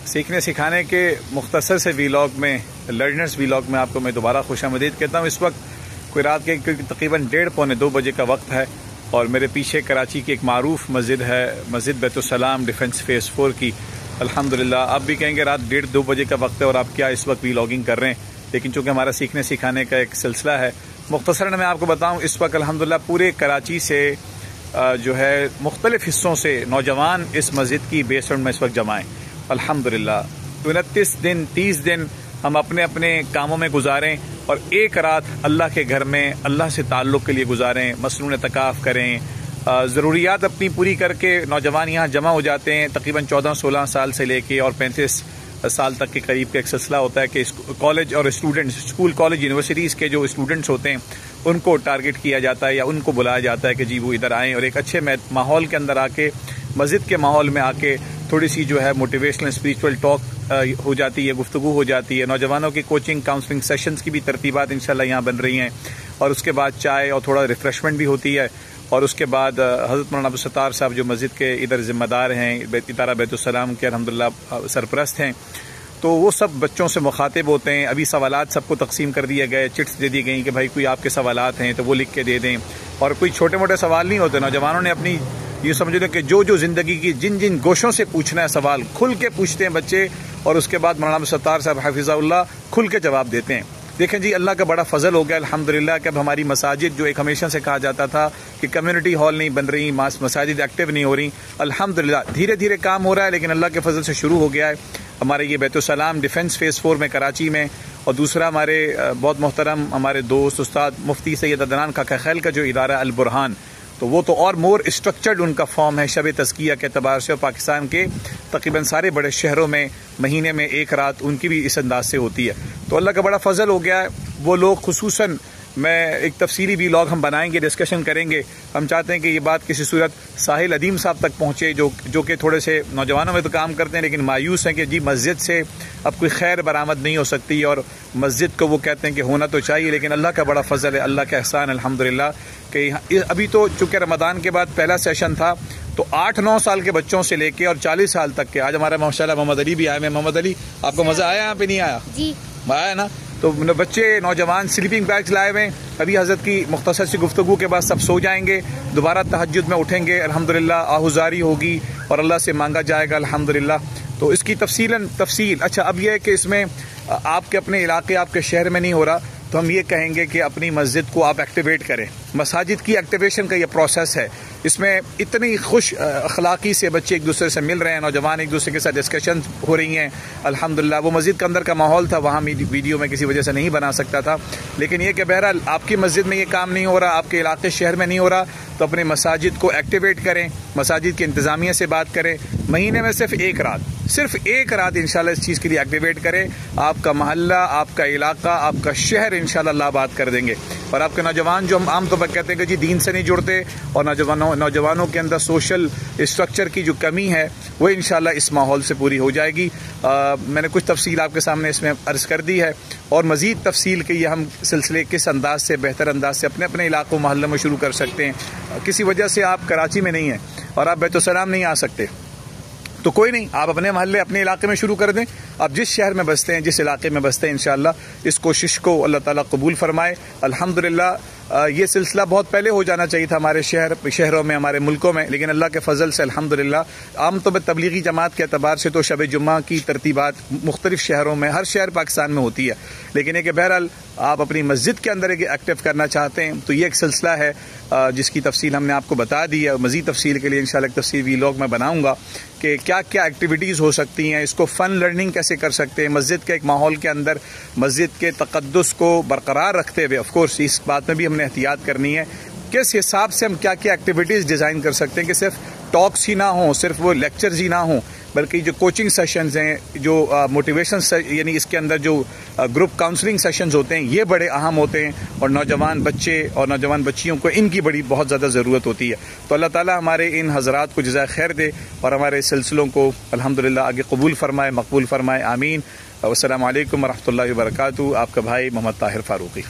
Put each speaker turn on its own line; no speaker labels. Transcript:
سیکھنے سکھانے کے مختصر سے ویلاگ میں، لرنرز ویلاگ میں آپ کو میں دوبارہ خوش آمدید کہتا ہوں۔ اس وقت کوئی رات کے تقریباً 1:30 پونے 2 بجے کا وقت ہے، اور میرے پیچھے کراچی کی ایک معروف مسجد ہے، مسجد بیت السلام ڈیفنس فیز 4 کی۔ الحمدللہ آپ بھی کہیں گے رات 1:30 2 بجے کا وقت ہے اور آپ کیا اس وقت ویلاگنگ کر رہے ہیں، لیکن چونکہ ہمارا سیکھنے سکھانے کا ایک سلسلہ ہے، مختصراً میں آپ کو بتاؤں اس وقت الحمدللہ پورے کراچی سے جو ہے مختلف حصوں سے نوجوان اس مسجد کی بیسمنٹ میں اس وقت جمع ہیں۔ الحمدللہ 29 دن 30 دن ہم اپنے اپنے کاموں میں گزاریں اور ایک رات اللہ کے گھر میں اللہ سے تعلق کے لیے گزاریں، مسنون اعتکاف کریں، ضروریات اپنی پوری کر کے نوجوان یہاں جمع ہو جاتے ہیں۔ تقریباً 14-16 سال سے لے کے اور 35 سال تک کے قریب کا ایک سلسلہ ہوتا ہے کہ کالج اور اسٹوڈنٹس، اسکول کالج یونیورسٹیز کے جو اسٹوڈنٹس ہوتے ہیں ان کو ٹارگٹ کیا جاتا ہے یا ان کو بلایا جاتا ہے کہ جی وہ ادھر آئیں، اور ایک اچھے ماحول کے اندر آ کے، مسجد کے ماحول میں آ کے تھوڑی سی جو ہے موٹیویشنل اسپریچول ٹاک ہو جاتی ہے، گفتگو ہو جاتی ہے۔ نوجوانوں کی کوچنگ کاؤنسلنگ سیشنز کی بھی ترتیبات انشاءاللہ یہاں بن رہی ہیں، اور اس کے بعد چائے اور تھوڑا ریفریشمنٹ بھی ہوتی ہے، اور اس کے بعد حضرت مولانا عبدالستار صاحب جو مسجد کے ادھر ذمہ دار ہیں، ادارہ بیت السلام کے الحمدللہ سرپرست ہیں، تو وہ سب بچوں سے مخاطب ہوتے ہیں۔ ابھی سوالات سب کو تقسیم کر دیے گئے، چٹس دے دی گئیں کہ بھائی کوئی آپ کے سوالات ہیں تو وہ لکھ کے دے دیں، اور کوئی چھوٹے موٹے سوال نہیں ہوتے۔ نوجوانوں نے اپنی یہ سمجھ لیں کہ جو زندگی کی جن گوشوں سے پوچھنا ہے سوال کھل کے پوچھتے ہیں بچے، اور اس کے بعد مولانا عبدالستار صاحب حفظہ اللہ کھل کے جواب دیتے ہیں۔ دیکھیں جی اللہ کا بڑا فضل ہو گیا الحمدللہ کہ اب ہماری مساجد جو ایک ہمیشہ سے کہا جاتا تھا کہ کمیونٹی ہال نہیں بن رہی، مساجد ایکٹیو نہیں ہو رہی، الحمدللہ دھیرے دھیرے کام ہو رہا ہے، لیکن اللہ کے فضل سے شروع ہو گیا ہے ہمارے یہ بیت السلام ڈیفنس فیز 4 میں کراچی میں۔ اور دوسرا ہمارے بہت محترم ہمارے دوست استاد مفتی سید عدنان کاکا خیل کا جو ادارہ البرہان، تو وہ تو اور مور اسٹرکچرڈ ان کا فارم ہے شب تزکیہ کے اعتبار سے، اور پاکستان کے تقریباً سارے بڑے شہروں میں مہینے میں ایک رات ان کی بھی اس انداز سے ہوتی ہے۔ تو اللہ کا بڑا فضل ہو گیا ہے۔ وہ لوگ خصوصاً میں ایک تفصیلی ویلاگ ہم بنائیں گے، ڈسکشن کریں گے۔ ہم چاہتے ہیں کہ یہ بات کسی صورت ساحل ادیم صاحب تک پہنچے جو کہ تھوڑے سے نوجوانوں میں تو کام کرتے ہیں لیکن مایوس ہیں کہ جی مسجد سے اب کوئی خیر برآمد نہیں ہو سکتی، اور مسجد کو وہ کہتے ہیں کہ ہونا تو چاہیے، لیکن اللہ کا بڑا فضل ہے، اللہ کا احسان الحمدللہ کہ ابھی تو چونکہ رمضان کے بعد پہلا سیشن تھا، تو 8-9 سال کے بچوں سے لے کے اور 40 سال تک کے، آج ہمارا ماشاءاللہ محمد علی بھی آئے ہیں۔ محمد علی آپ کو مزہ آیا یہاں پہ؟ نہیں آیا؟ جی آیا نا۔ تو بچے نوجوان سلیپنگ بیگز لائے ہوئے ہیں، ابھی حضرت کی مختصر سی گفتگو کے بعد سب سو جائیں گے، دوبارہ تہجد میں اٹھیں گے الحمدللہ، آہوزاری ہوگی اور اللہ سے مانگا جائے گا الحمدللہ۔ تو اس کی تفصیل اچھا اب یہ ہے کہ اس میں آپ کے اپنے علاقے، آپ کے شہر میں نہیں ہو رہا، تو ہم یہ کہیں گے کہ اپنی مسجد کو آپ ایکٹیویٹ کریں۔ مساجد کی ایکٹیویشن کا یہ پروسیس ہے، اس میں اتنی خوش اخلاقی سے بچے ایک دوسرے سے مل رہے ہیں، نوجوان ایک دوسرے کے ساتھ ڈسکشن ہو رہی ہیں الحمدللہ۔ وہ مسجد کے اندر کا ماحول تھا، وہاں ویڈیو میں کسی وجہ سے نہیں بنا سکتا تھا، لیکن یہ کہ بہرحال آپ کی مسجد میں یہ کام نہیں ہو رہا، آپ کے علاقے شہر میں نہیں ہو رہا، تو اپنے مساجد کو ایکٹیویٹ کریں، مساجد کی انتظامیہ سے بات کریں، مہینے میں صرف ایک رات انشاءاللہ اس چیز کے لیے ایکٹیویٹ کریں، آپ کا محلہ، آپ کا علاقہ، آپ کا شہر انشاءاللہ اللہ بات کر دیں گے۔ اور آپ کے نوجوان جو ہم عام طور پر کہتے ہیں کہ جی دین سے نہیں جڑتے، اور نوجوانوں کے اندر سوشل اسٹرکچر کی جو کمی ہے وہ انشاءاللہ اس ماحول سے پوری ہو جائے گی۔ میں نے کچھ تفصیل آپ کے سامنے اس میں عرض کر دی ہے، اور مزید تفصیل کے یہ ہم سلسلے کس انداز سے بہتر انداز سے اپنے اپنے علاقوں محلوں میں شروع کر سکتے ہیں۔ کسی وجہ سے آپ کراچی میں نہیں ہیں اور آپ بیت السلام نہیں آ سکتے تو کوئی نہیں، آپ اپنے محلے اپنے علاقے میں شروع کر دیں، آپ جس شہر میں بستے ہیں، جس علاقے میں بستے ہیں، انشاءاللہ اس کوشش کو اللہ تعالیٰ قبول فرمائے۔ الحمدللہ یہ سلسلہ بہت پہلے ہو جانا چاہیے تھا ہمارے شہروں میں، ہمارے ملکوں میں، لیکن اللہ کے فضل سے الحمدللہ عام طور پر تبلیغی جماعت کے اعتبار سے تو شب جمعہ کی ترتیبات مختلف شہروں میں، ہر شہر پاکستان میں ہوتی ہے، لیکن یہ کہ بہرحال آپ اپنی مسجد کے اندر ایک ایکٹیو کرنا چاہتے ہیں تو یہ ایک سلسلہ ہے جس کی تفصیل ہم نے آپ کو بتا دی ہے۔ مزید تفصیل کے لیے انشاءاللہ ایک تفصیل ویلاگ میں بناؤں گا کہ کیا کیا ایکٹیویٹیز ہو سکتی ہیں، اس کو فن لرننگ کیسے کر سکتے ہیں، مسجد کے ایک ماحول کے اندر مسجد کے تقدس کو برقرار رکھتے ہوئے، آف کورس اس بات میں بھی ہم نے احتیاط کرنی ہے کس حساب سے ہم کیا کیا ایکٹیویٹیز ڈیزائن کر سکتے ہیں کہ صرف ٹاکس ہی نہ ہوں، صرف وہ لیکچرز ہی نہ ہوں، بلکہ جو کوچنگ سیشنز ہیں، جو موٹیویشن یعنی اس کے اندر جو گروپ کاؤنسلنگ سیشنز ہوتے ہیں، یہ بڑے اہم ہوتے ہیں، اور نوجوان بچے اور نوجوان بچیوں کو ان کی بہت زیادہ ضرورت ہوتی ہے۔ تو اللہ تعالیٰ ہمارے ان حضرات کو جزائے خیر دے اور ہمارے سلسلوں کو الحمدللہ آگے قبول فرمائے، مقبول فرمائے، آمین۔ السلام علیکم ورحمۃ اللہ وبرکاتہ۔ آپ کا بھائی محمد طاہر فاروقی۔